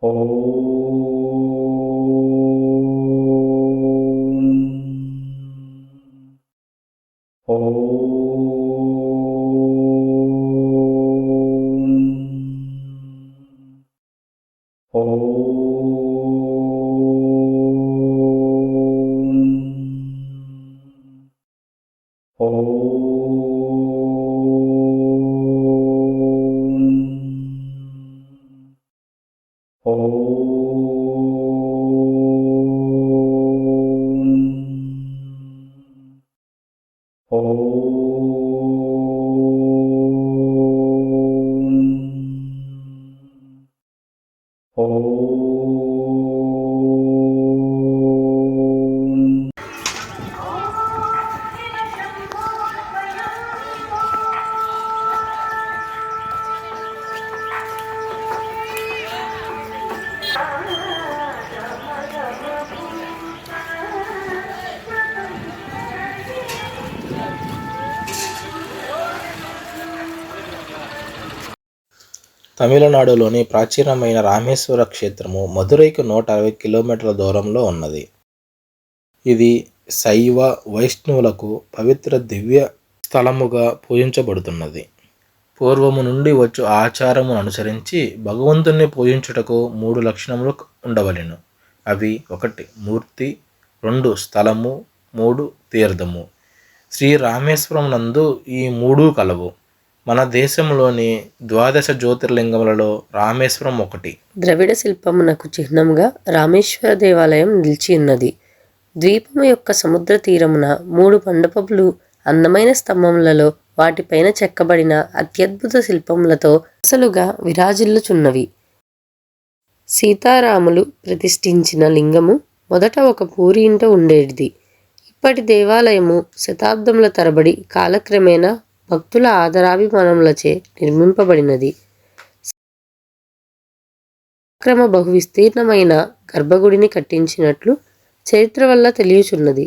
ఓం ఓం ఓం ఓం తమిళనాడులోని ప్రాచీనమైన రామేశ్వర క్షేత్రము మదురైకి 160 కిలోమీటర్ల దూరంలో ఉన్నది. ఇది శైవ, వైష్ణవులకు పవిత్ర దివ్య స్థలముగా పూజించబడుతున్నది. పూర్వము నుండి వచ్చు ఆచారమును అనుసరించి భగవంతుని పూజించుటకు 3 లక్షణములు ఉండవలెను. అవి 1 మూర్తి, 2 స్థలము, 3 తీర్థము. శ్రీ రామేశ్వరం నందు ఈ 3 కలవు. మన దేశంలోని 12 జ్యోతిర్లింగములలో రామేశ్వరం ఒకటి. ద్రవిడ శిల్పమునకు చిహ్నముగా రామేశ్వర దేవాలయం నిలిచి ఉన్నది. ద్వీపము యొక్క సముద్ర తీరమున 3 మండపములు అందమైన స్తంభములలో వాటిపైన చెక్కబడిన అత్యద్భుత శిల్పములతో అసలుగా విరాజిల్లుచున్నవి. సీతారాములు ప్రతిష్ఠించిన లింగము మొదట ఒక పూరి ఇంట ఉండేది. ఇప్పటి దేవాలయము శతాబ్దముల తరబడి కాలక్రమేణా భక్తుల ఆదరాభిమానములచే నిర్మింపబడినది. క్రమ బహు విస్తీర్ణమైన గర్భగుడిని కట్టించినట్లు చరిత్ర వల్ల తెలియచున్నది.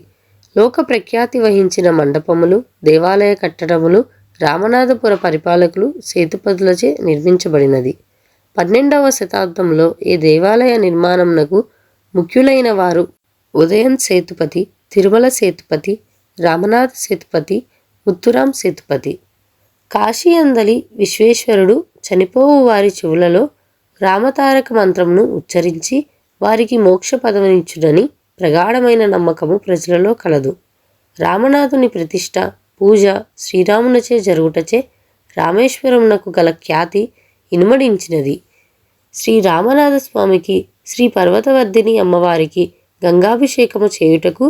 లోక ప్రఖ్యాతి వహించిన మండపములు, దేవాలయ కట్టడములు రామనాథపుర పరిపాలకులు సేతుపతులచే నిర్మించబడినది. 12వ శతాబ్దంలో ఈ దేవాలయ నిర్మాణమునకు ముఖ్యులైన వారు ఉదయన్ సేతుపతి, తిరుమల సేతుపతి, రామనాథ సేతుపతి, ముత్తురాం సేతుపతి. కాశీ అందలి విశ్వేశ్వరుడు చనిపోవు వారి చెవులలో రామతారక మంత్రమును ఉచ్చరించి వారికి మోక్ష పదవినిచ్చుడని ప్రగాఢమైన నమ్మకము ప్రజలలో కలదు. రామనాథుని ప్రతిష్ఠ, పూజ శ్రీరామునచే జరుగుటచే రామేశ్వరమునకు గల ఖ్యాతి ఇనుమడించినది. శ్రీ రామనాథ స్వామికి, శ్రీ పర్వతవర్ధిని అమ్మవారికి గంగాభిషేకము చేయుటకు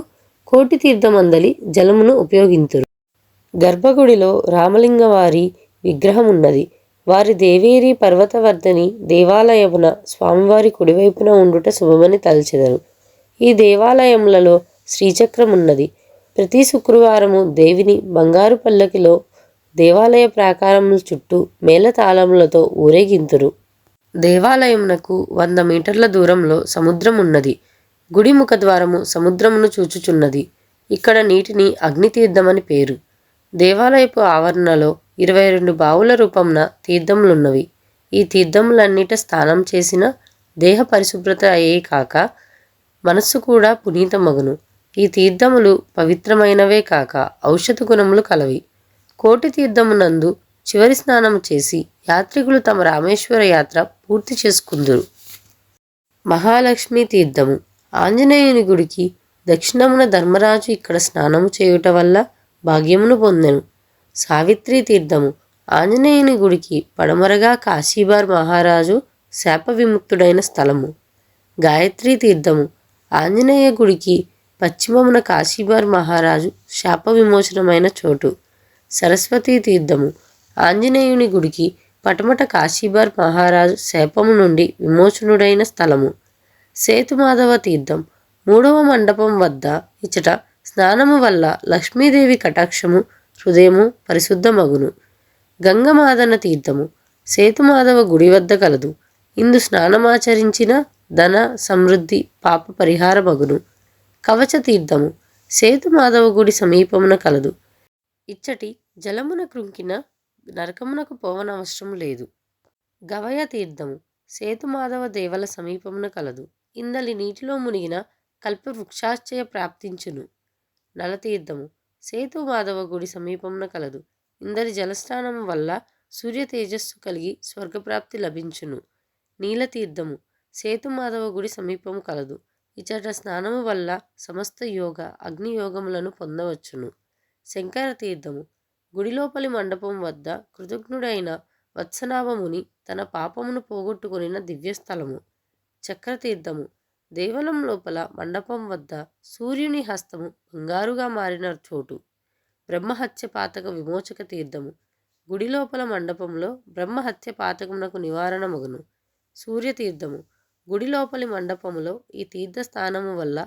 కోటి తీర్థమందలి జలమును ఉపయోగింతురు. గర్భగుడిలో రామలింగవారి విగ్రహమున్నది. వారి దేవేరి పర్వతవర్ధని దేవాలయమున స్వామివారి కుడివైపున ఉండుట శుభమని తలచెదరు. ఈ దేవాలయములలో శ్రీచక్రమున్నది. ప్రతి శుక్రవారము దేవిని బంగారు పల్లకిలో దేవాలయ ప్రాకారముల చుట్టూ మేళతాళములతో ఊరేగింతురు. దేవాలయమునకు 100 మీటర్ల దూరంలో సముద్రం ఉన్నది. గుడి ముఖద్వారము సముద్రమును చూచుచున్నది. ఇక్కడ నీటిని అగ్నితీర్థమని పేరు. దేవాలయపు ఆవరణలో 22 బావుల రూపంన తీర్థములున్నవి. ఈ తీర్థములన్నిట స్నానం చేసిన దేహ పరిశుభ్రత అయ్యే కాక మనస్సు కూడా పునీతమగును. ఈ తీర్థములు పవిత్రమైనవే కాక ఔషధ గుణములు కలవి. కోటి తీర్థమునందు చివరి స్నానము చేసి యాత్రికులు తమ రామేశ్వర యాత్ర పూర్తి చేసుకుందురు. మహాలక్ష్మి తీర్థము. ఆంజనేయుని గుడికి దక్షిణమున ధర్మరాజు ఇక్కడ స్నానము చేయుట వల్ల భాగ్యమును పొందెను. సావిత్రి తీర్థము. ఆంజనేయుని గుడికి పడమరగా కాశీబార్ మహారాజు శాప విముక్తుడైన స్థలము. గాయత్రి తీర్థము. ఆంజనేయ గుడికి పశ్చిమమున కాశీబార్ మహారాజు శాప విమోచనమైన చోటు. సరస్వతీ తీర్థము. ఆంజనేయుని గుడికి పటమట కాశీబార్ మహారాజు శాపము నుండి విమోచనుడైన స్థలము. సేతుమాధవ తీర్థం. 3వ మండపం వద్ద ఇచ్చట స్నానము వల్ల లక్ష్మీదేవి కటాక్షము, హృదయము పరిశుద్ధమగును. గంగమాదన తీర్థము. సేతుమాధవ గుడి వద్ద కలదు. ఇందు స్నానమాచరించిన ధన సమృద్ధి పాప పరిహారమగును. కవచ తీర్థము. సేతుమాధవ గుడి సమీపమున కలదు. ఇచ్చటి జలమున కృంకిన నరకమునకు పోవనవసరం లేదు. గవయ తీర్థము. సేతుమాధవ దేవల సమీపమున కలదు. ఇందలి నీటిలో మునిగిన కల్ప వృక్షాశ్చయ ప్రాప్తించును. నలతీర్థము సేతుమాధవ గుడి సమీపమున కలదు. ఇందలి జలస్నానము వల్ల సూర్య తేజస్సు కలిగి స్వర్గప్రాప్తి లభించును. నీలతీర్థము సేతుమాధవ గుడి సమీపము కలదు. ఇచ్చట స్నానము వల్ల సమస్త యోగ అగ్నియోగములను పొందవచ్చును. శంకర తీర్థము గుడిలోపలి మండపం వద్ద కృతజ్ఞుడైన వత్సనాభముని తన పాపమును పోగొట్టుకొనిన దివ్యస్థలము. చక్రతీర్థము దేవలం లోపల మండపం వద్ద సూర్యుని హస్తము బంగారుగా మారిన చోటు. బ్రహ్మహత్య పాతక విమోచక తీర్థము గుడి లోపల మండపంలో బ్రహ్మహత్య పాతకమునకు నివారణమగును. సూర్యతీర్థము గుడి లోపలి మండపములో ఈ తీర్థస్థానము వల్ల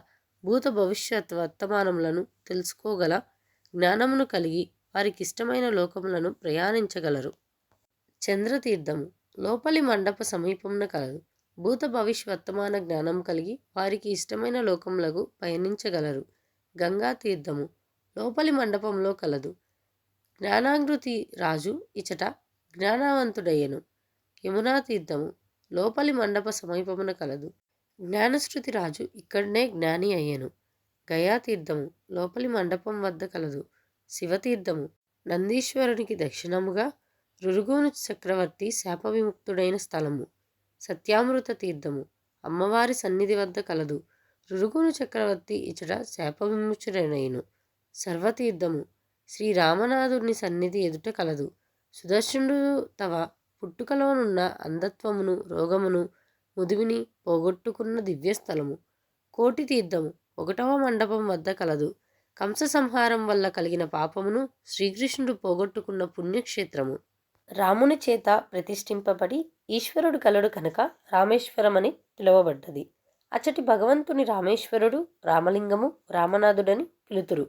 భూత భవిష్యత్ వర్తమానములను తెలుసుకోగల జ్ఞానమును కలిగి వారికి ఇష్టమైన లోకములను ప్రయాణించగలరు. చంద్రతీర్థము లోపలి మండప సమీపమున కలదు. భూత భవిష్యవర్తమాన జ్ఞానం కలిగి వారికి ఇష్టమైన లోకములకు పయనించగలరు. గంగా తీర్థము లోపలి మండపంలో కలదు. జ్ఞానాంగృతి రాజు ఇచట జ్ఞానవంతుడయ్యను. యమునా తీర్థము లోపలి మండప సమీపమున కలదు. జ్ఞానశ్రుతి రాజు ఇక్కడనే జ్ఞాని అయ్యను. గయాతీర్థము లోపలి మండపం వద్ద కలదు. శివతీర్థము నందీశ్వరునికి దక్షిణముగా రురుగును చక్రవర్తి శాప విముక్తుడైన స్థలము. సత్యామృత తీర్థము అమ్మవారి సన్నిధి వద్ద కలదు. రురుగును చక్రవర్తి ఇచట శాప విముక్తుడైనను. సర్వతీర్థము శ్రీరామనాథుని సన్నిధి ఎదుట కలదు. సుదర్శనుడు తవ పుట్టుకలోనున్న అంధత్వమును రోగమును ముదివిని పోగొట్టుకున్న దివ్యస్థలము. కోటి తీర్థము 1వ మండపం వద్ద కలదు. కంస సంహారం వల్ల కలిగిన పాపమును శ్రీకృష్ణుడు పోగొట్టుకున్న పుణ్యక్షేత్రము. రాముని చేత ప్రతిష్ఠింపబడి ఈశ్వరుడు కలడు కనుక రామేశ్వరమని పిలువబడ్డది. అచ్చటి భగవంతుని రామేశ్వరుడు రామలింగము రామనాథుడని పిలుతురు.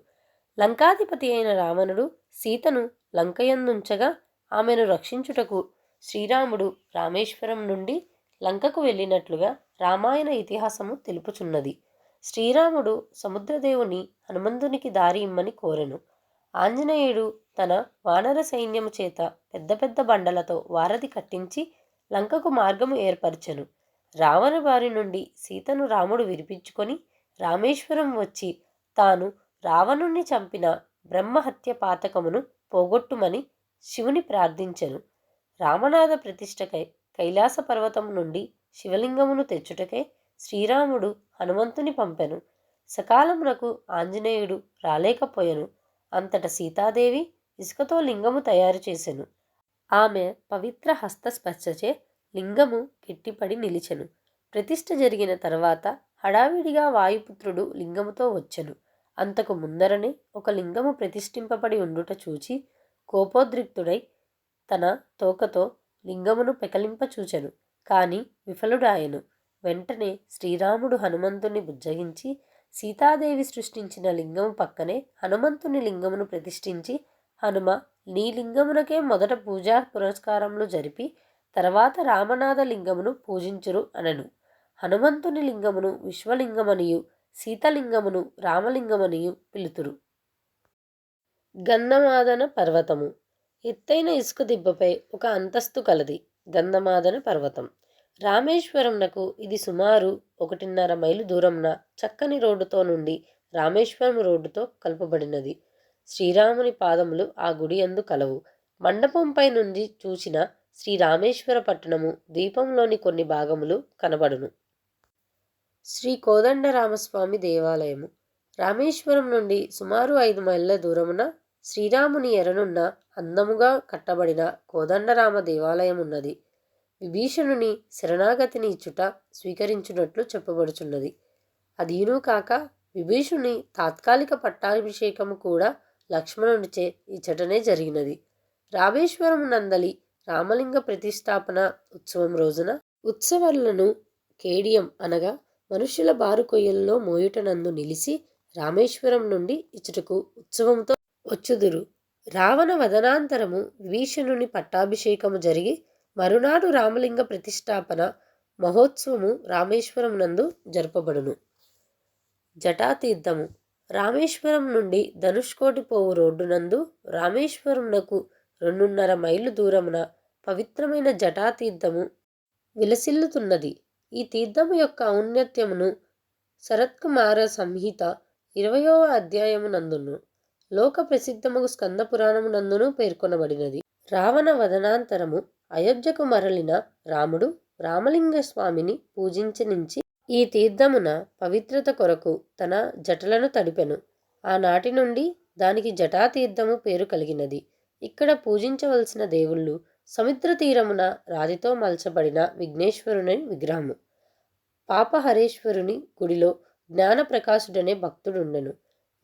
లంకాధిపతి అయిన రావణుడు సీతను లంకయందుంచగా ఆమెను రక్షించుటకు శ్రీరాముడు రామేశ్వరం నుండి లంకకు వెళ్ళినట్లుగా రామాయణ ఇతిహాసము తెలుపుచున్నది. శ్రీరాముడు సముద్రదేవుని హనుమంతునికి దారి ఇమ్మని కోరెను. ఆంజనేయుడు తన వానర సైన్యము చేత పెద్ద పెద్ద బండలతో వారధి కట్టించి లంకకు మార్గము ఏర్పరచెను. రావణ బారి నుండి సీతను రాముడు విరిపించుకొని రామేశ్వరం వచ్చి తాను రావణుణ్ణి చంపిన బ్రహ్మహత్య పాతకమును పోగొట్టుమని శివుని ప్రార్థించెను. రామనాథ ప్రతిష్టకై కైలాస పర్వతం నుండి శివలింగమును తెచ్చుటకై శ్రీరాముడు హనుమంతుని పంపెను. సకాలమునకు ఆంజనేయుడు రాలేకపోయెను. అంతట సీతాదేవి ఇసుకతో లింగము తయారు చేసెను. ఆమె పవిత్ర హస్తస్పర్శచే లింగము గట్టిపడి నిలిచెను. ప్రతిష్ఠ జరిగిన తర్వాత హడావిడిగా వాయుపుత్రుడు లింగముతో వచ్చెను. అంతకు ముందరనే ఒక లింగము ప్రతిష్ఠింపబడి ఉండుట చూచి కోపోద్రిక్తుడై తన తోకతో లింగమును పెకలింపచూచెను. కాని విఫలుడాయెను. వెంటనే శ్రీరాముడు హనుమంతుని బుజ్జగించి సీతాదేవి సృష్టించిన లింగము పక్కనే హనుమంతుని లింగమును ప్రతిష్ఠించి హనుమ నీ లింగమునకే మొదట పూజా పురస్కారములు జరిపి తర్వాత రామనాథ లింగమును పూజించురు అనెను. హనుమంతుని లింగమును విశ్వలింగమనియు సీతలింగమును రామలింగమనియు పిలుతురు. గంధమాదన పర్వతము ఎత్తైన ఇసుక దిబ్బపై ఒక అంతస్తు కలది. గంధమాదన పర్వతం రామేశ్వరంనకు ఇది సుమారు 1.5 మైలు దూరంన చక్కని రోడ్డుతో నుండి రామేశ్వరం రోడ్డుతో కలుపబడినది. శ్రీరాముని పాదములు ఆ గుడి యందు కలవు. మండపంపై నుండి చూసిన శ్రీ రామేశ్వర పట్టణము ద్వీపంలోని కొన్ని భాగములు కనబడును. శ్రీ కోదండరామస్వామి దేవాలయము రామేశ్వరం నుండి సుమారు 5 మైళ్ళ దూరమున శ్రీరాముని ఎరనున్న అందముగా కట్టబడిన కోదండరామ దేవాలయం ఉన్నది. విభీషణుని శరణాగతిని ఇచ్చుట స్వీకరించున్నట్లు చెప్పబడుచున్నది. అదీనూ కాక విభీషణుని తాత్కాలిక పట్టాభిషేకము కూడా లక్ష్మణునిచే ఇచ్చటనే జరిగినది. రామేశ్వరం నందలి రామలింగ ప్రతిష్టాపన ఉత్సవం రోజున ఉత్సవాలను కేడియం అనగా మనుష్యుల బారు కొయ్యల్లో మోయుటనందు నిలిచి రామేశ్వరం నుండి ఇచ్చటకు ఉత్సవంతో వచ్చుదురు. రావణ వదనాంతరము విభీషణుని పట్టాభిషేకము జరిగి మరునాడు రామలింగ ప్రతిష్టాపన మహోత్సవము రామేశ్వరం నందు జరపబడును. జటాతీర్థము రామేశ్వరం నుండి ధనుష్కోటి పోవు రోడ్డు నందు రామేశ్వరంనకు 2.5 మైళ్ళు దూరమున పవిత్రమైన జటాతీర్థము విలసిల్లుతున్నది. ఈ తీర్థము యొక్క ఔన్నత్యమును శరత్కుమార సంహిత 20వ అధ్యాయమునందును లోక ప్రసిద్ధముగు స్కంద పురాణమునందును పేర్కొనబడినది. రావణ వదనాంతరము అయోధ్యకు మరలిన రాముడు రామలింగ స్వామిని పూజించనించి ఈ తీర్థమున పవిత్రత కొరకు తన జటలను తడిపెను. ఆనాటి నుండి దానికి జటాతీర్థము పేరు కలిగినది. ఇక్కడ పూజించవలసిన దేవుళ్ళు సముద్ర తీరమున రాతితో మలచబడిన విఘ్నేశ్వరుని విగ్రహము. పాపహరేశ్వరుని గుడిలో జ్ఞానప్రకాశుడనే భక్తుడుండెను.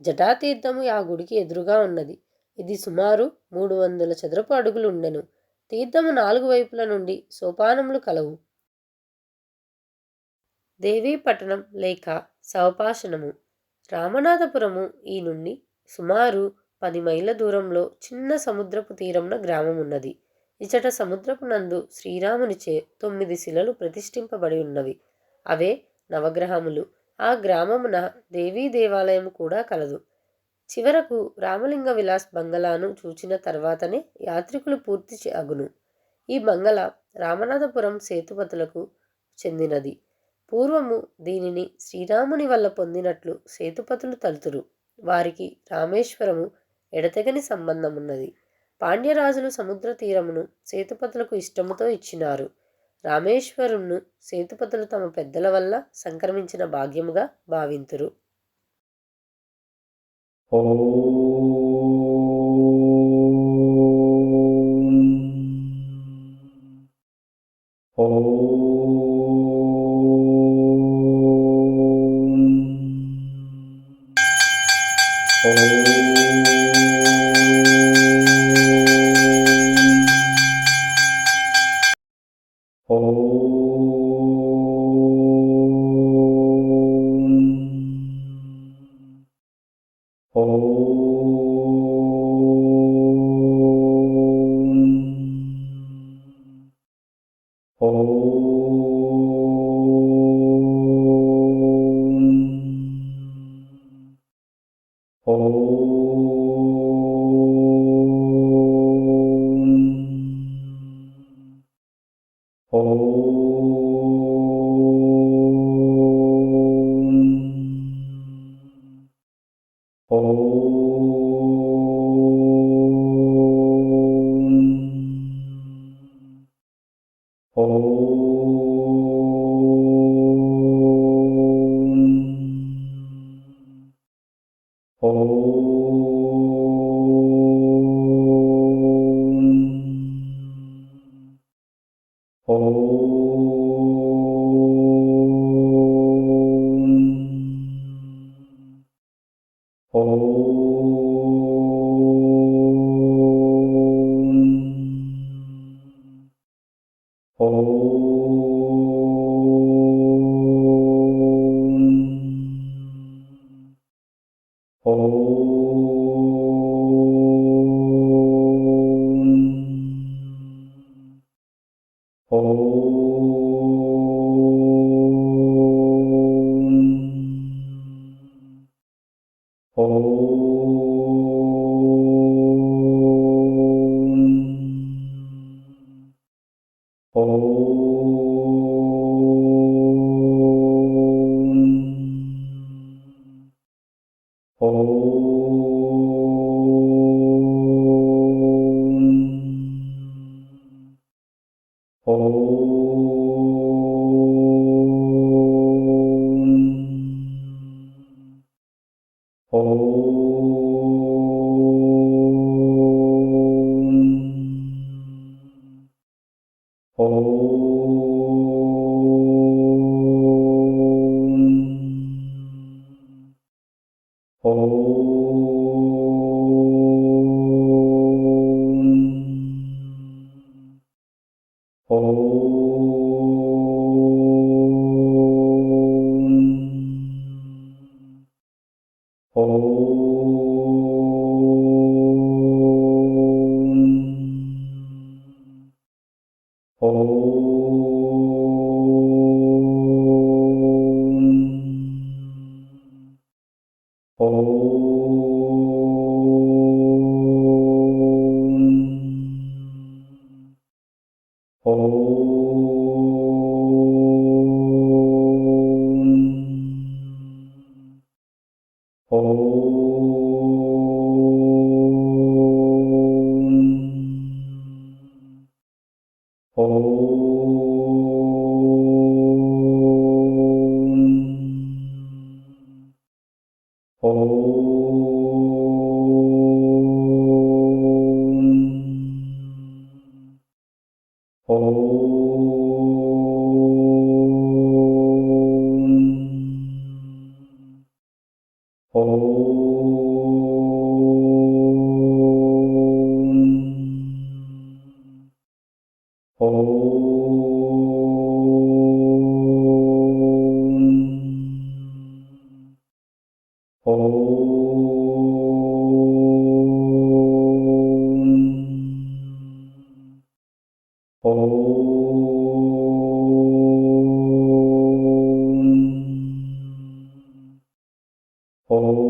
జటాతీర్థము ఆ గుడికి ఎదురుగా ఉన్నది. ఇది సుమారు 300 చదరపు అడుగులు ఉండెను. తీర్థము 4 వైపుల నుండి సోపానములు కలవు. దేవీపట్టణం లేక సవపాశనము. రామనాథపురము ఈ నుండి సుమారు 10 మైళ్ళ దూరంలో చిన్న సముద్రపు తీరమున గ్రామమున్నది. ఇచట సముద్రపు నందు శ్రీరామునిచే 9 శిలలు ప్రతిష్ఠింపబడి ఉన్నవి. అవే నవగ్రహములు. ఆ గ్రామమున దేవీ దేవాలయము కూడా కలదు. చివరకు రామలింగ విలాస్ బంగళాను చూచిన తర్వాతనే యాత్రికులు పూర్తి అగును. ఈ బంగళా రామనాథపురం సేతుపతులకు చెందినది. పూర్వము దీనిని శ్రీరాముని వల్ల పొందినట్లు సేతుపతులు తలుతురు. వారికి రామేశ్వరము ఎడతెగని సంబంధమున్నది. పాండ్యరాజులు సముద్ర తీరమును సేతుపతులకు ఇష్టముతో ఇచ్చినారు. రామేశ్వరంను సేతుపతులు తమ పెద్దల వల్ల సంక్రమించిన భాగ్యముగా భావింతురు. ఓం